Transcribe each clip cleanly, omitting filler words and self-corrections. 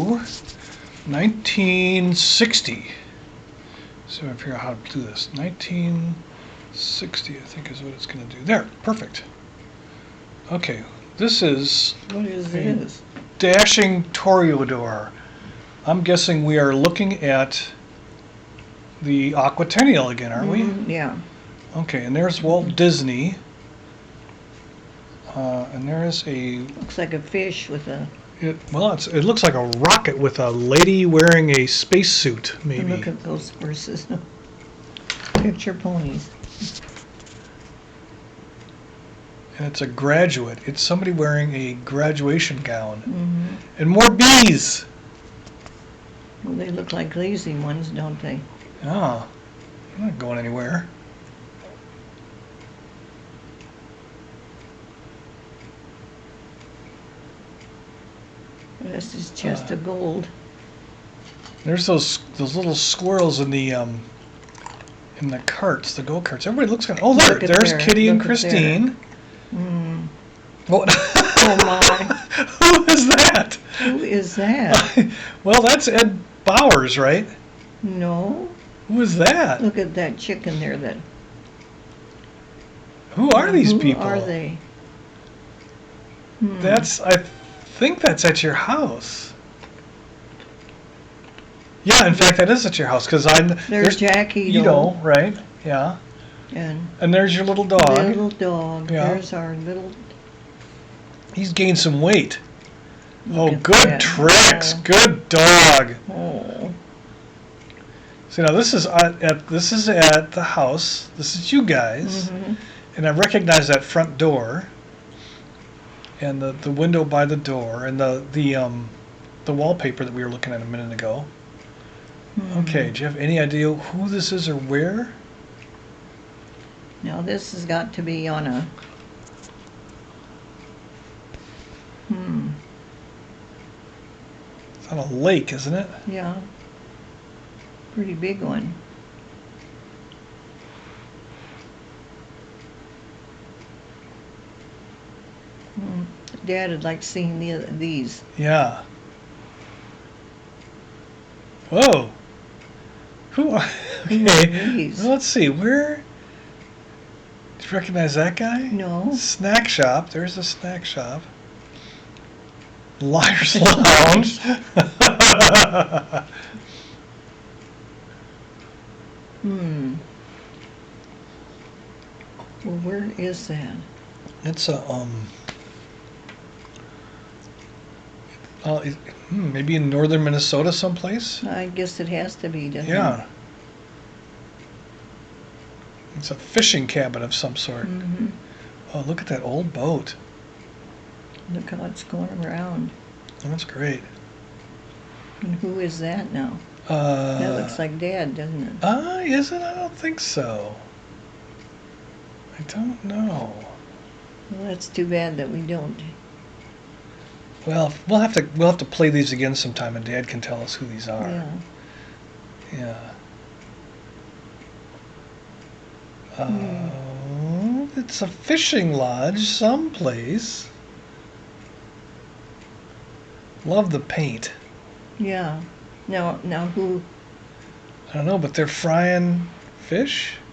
1960. So I figure out how to do this. 1960, I think, is what it's going to do. There, perfect. Okay, this is What is this? Dashing Toreador. I'm guessing we are looking at the Aquatennial again, aren't we? Yeah. Okay, and there's Walt Disney. And there is a... Looks like a fish with a... It looks like a rocket with a lady wearing a spacesuit, maybe. Look at those horses. Picture ponies. And it's a graduate. It's somebody wearing a graduation gown. And more bees! Well, they look like lazy ones, don't they? Oh, I'm not going anywhere. This is chest of gold. There's those little squirrels in the carts, the go-karts. Everybody looks kind of... Oh, there's Kitty and Christine. What? Oh my! Who is that? Who is that? Well, that's Ed Bowers, right? No. Who is that? Look at that chicken there. Who are these people? Who are they? I think that's at your house. Yeah, in fact, that is at your house because There's Jackie. Ito, right? Yeah. And there's your little dog. Little dog. Yeah. There's our little... He's gained some weight. Look good tricks. Good dog. Oh. So now this is at the house. This is you guys. And I recognize that front door. And the window by the door and the wallpaper that we were looking at a minute ago. Okay, do you have any idea who this is or where? Now this has got to be on a... It's on a lake, isn't it? Yeah. Pretty big one. Dad would like seeing these. Yeah. Whoa. Who are these? Well, let's see. Where? Do you recognize that guy? No. Snack shop. There's a snack shop. Liar's Lounge. Well, where is that? It's a maybe in northern Minnesota someplace? I guess it has to be, doesn't it? Yeah. It's a fishing cabin of some sort. Oh, look at that old boat. Look how it's going around. Oh, that's great. And who is that now? That looks like Dad, doesn't it? Is it? I don't think so. I don't know. Well, that's too bad that we don't. Well, we'll have to play these again sometime, and Dad can tell us who these are. Yeah. Yeah. It's a fishing lodge someplace. Love the paint. Yeah. Now who? I don't know, but they're frying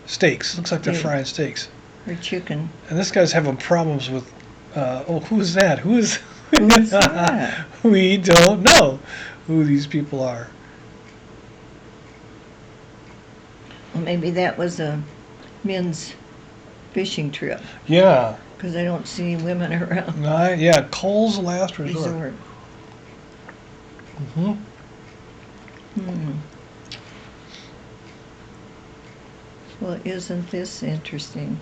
steaks. Looks like they're frying steaks. Or chicken. And this guy's having problems with. Who's that? Who's that? We don't know who these people are. Well, maybe that was a men's fishing trip. Yeah. Because I don't see women around. Yeah, Cole's Last Resort. Well, isn't this interesting?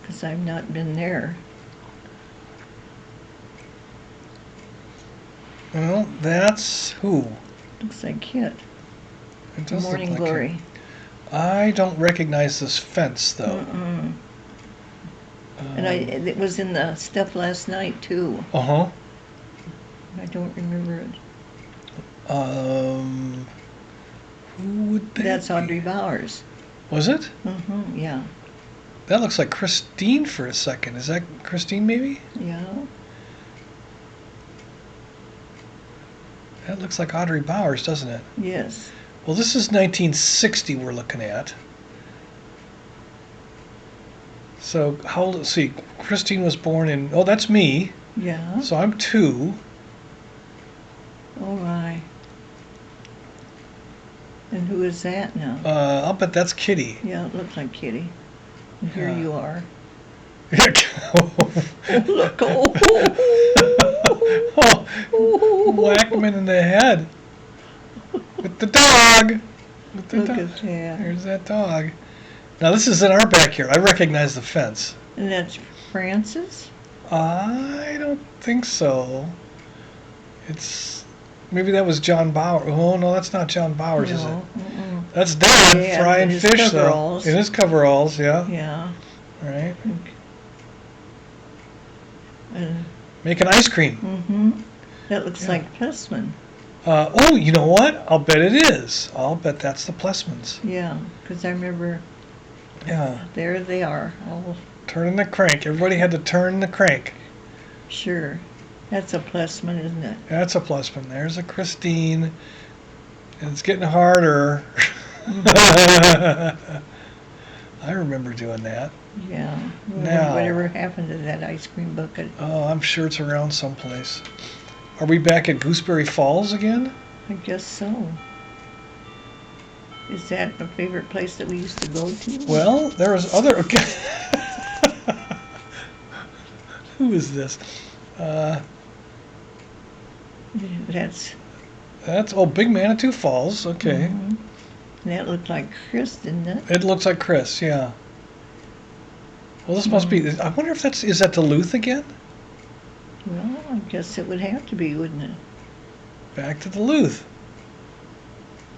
Because I've not been there. Well, that's who? Looks like Kit. It does Morning look like Glory. him. I don't recognize this fence, though. And it was in the stuff last night, too. I don't remember it. Who would that That's be? Audrey Bowers. Was it? Yeah. That looks like Christine for a second. Is that Christine, maybe? Yeah. That looks like Audrey Bowers, doesn't it? Yes. Well, this is 1960 we're looking at. So, how old, let's see, Christine was born in, oh, that's me. Yeah. So I'm 2. Oh, my. And who is that now? I'll bet that's Kitty. Yeah, it looks like Kitty. And here Yeah. you are. Oh, Look. whack him in the head. With the dog. With the Look dog. at that. There's that dog. Now this is in our backyard. I recognize the fence. And that's Francis? I don't think so. It's maybe that was John Bauer. Oh no, that's not John Bowers, is it? No. Mm-mm. That's Dad Yeah, frying in his fish though. coveralls. In his coveralls, yeah. Yeah. Right. And, Making ice cream. mm-hmm. That looks Yeah. like Plessman. Oh, you know what? I'll bet it is. I'll bet that's the Plessmans. Yeah, because I remember Yeah. there they are. Oh, Turning the crank. Everybody had to turn the crank. sure. That's a Plessman, isn't it? That's a Plessman. There's a Christine. And it's getting harder. I remember doing that. Yeah. Now- Whatever happened to that ice cream bucket? Oh, I'm sure it's around someplace. Are we back at Gooseberry Falls again? I guess so. Is that a favorite place that we used to go to? Well, there was other. Okay. Who is this? That's. That's Big Manitou Falls. Okay, Mhm. That looked like Chris, didn't it? it looks like Chris. Yeah. Well, this must be. I wonder if is that Duluth again? Well, I guess it would have to be, wouldn't it? Back to Duluth.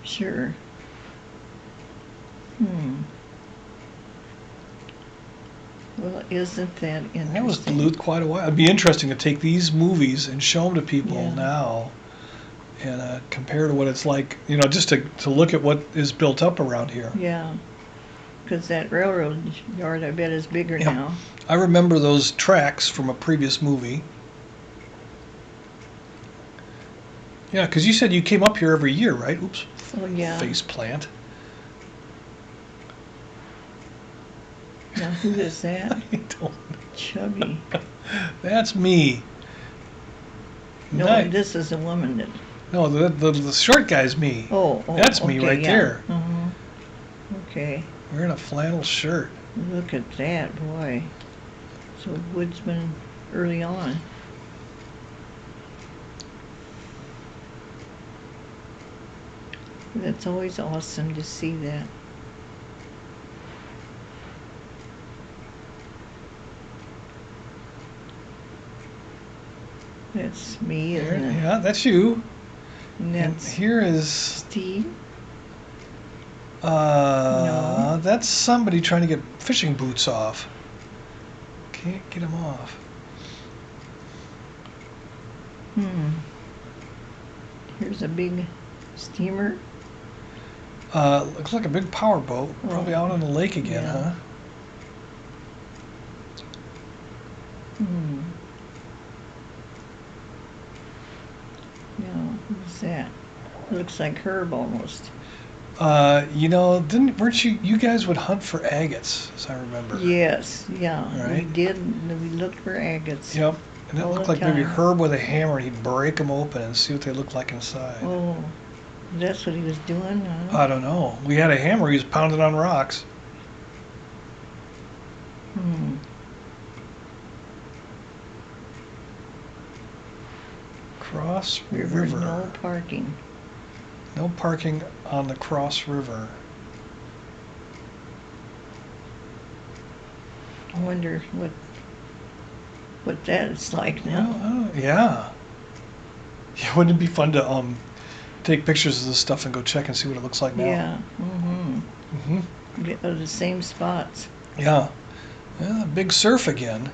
Sure. Well, isn't that interesting? That was Duluth quite a while. It'd be interesting to take these movies and show them to people Yeah. now, and compare to what it's like. Just to look at what is built up around here. Yeah. Because that railroad yard, I bet, is bigger Yeah. now. I remember those tracks from a previous movie. Yeah, because you said you came up here every year, right? Oops. Oh, yeah. Face plant. Now, who is that? I don't. Chubby. That's me. No, Nice. this is a woman that. No, the short guy's me. Oh, That's me okay, right yeah. there. Okay. Wearing a flannel shirt. Look at that, boy. So woodsman early on. That's always awesome to see that. That's me, isn't it? Yeah, that's you. And And that's here is Steve. that's somebody trying to get fishing boots off. Can't get them off. Here's a big steamer. Looks like a big power boat. Probably out on the lake again, Yeah. huh? No, who's that? Looks like Herb almost. Weren't you guys would hunt for agates, as I remember. Yes, yeah. We Right. did. We looked for agates. Yep. And it All looked the like maybe time. Herb with a hammer, he'd break them open and see what they looked like inside. Oh, that's what he was doing? Huh? I don't know. We had a hammer, he was pounding on rocks. Cross River. No parking. No parking on the Cross River. I wonder what that's like now. Well, yeah. Yeah, wouldn't it be fun to take pictures of this stuff and go check and see what it looks like now? Yeah. Mm-hmm. The same spots. Yeah. Yeah, big surf again.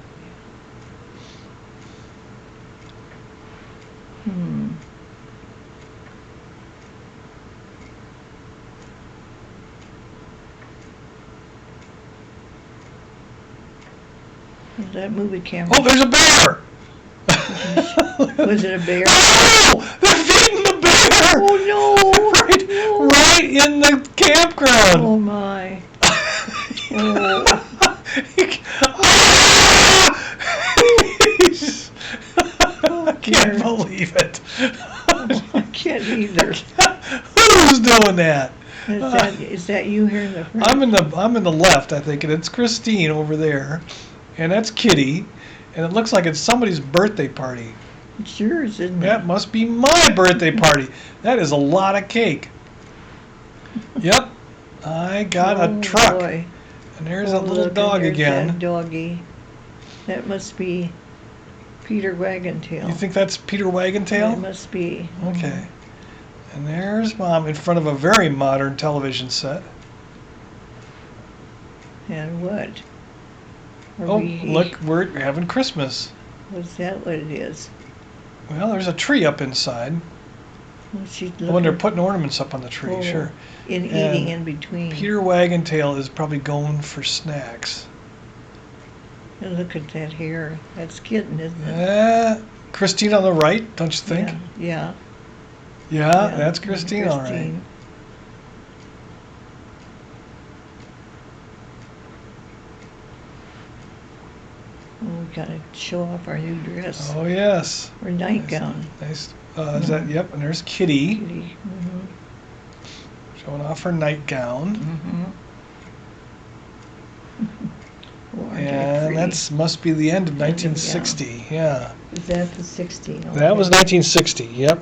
That movie camera. Oh, there's a bear! Was it a bear? Oh! They're feeding the right in the campground. Oh my. Oh. I can't believe it. I can't either. Who's doing that? Is that you here in the front? I'm in the left, I think, and it's Christine over there, and that's Kitty, and it looks like it's somebody's birthday party. It's yours, isn't it? That must be my birthday party. That is a lot of cake. Yep, I got a truck. Boy. And there's a little Look, dog and there's again. That doggy. That must be Peter Waggentail. You think that's Peter That Waggentail? must be. Okay. And there's Mom in front of a very modern television set. And what? Look, we're having Christmas. Was that what it is? Well, there's a tree up inside. Well, she's When they're looking- putting ornaments up on the tree, Oh, sure. in And eating in between. Peter Waggentail is probably going for snacks. And look at that hair. That's kitten, isn't it? Christine on the right, don't you think? Yeah. Yeah, that's Christine, all right. Christine. Oh, we gotta show off our new dress. Oh, yes. Our nightgown. Nice. Is that, yep, and there's Kitty Mm-hmm. showing off her nightgown. Mm-hmm. And that must be the end of 1960, yeah. Is that the 60? That was 1960, yep.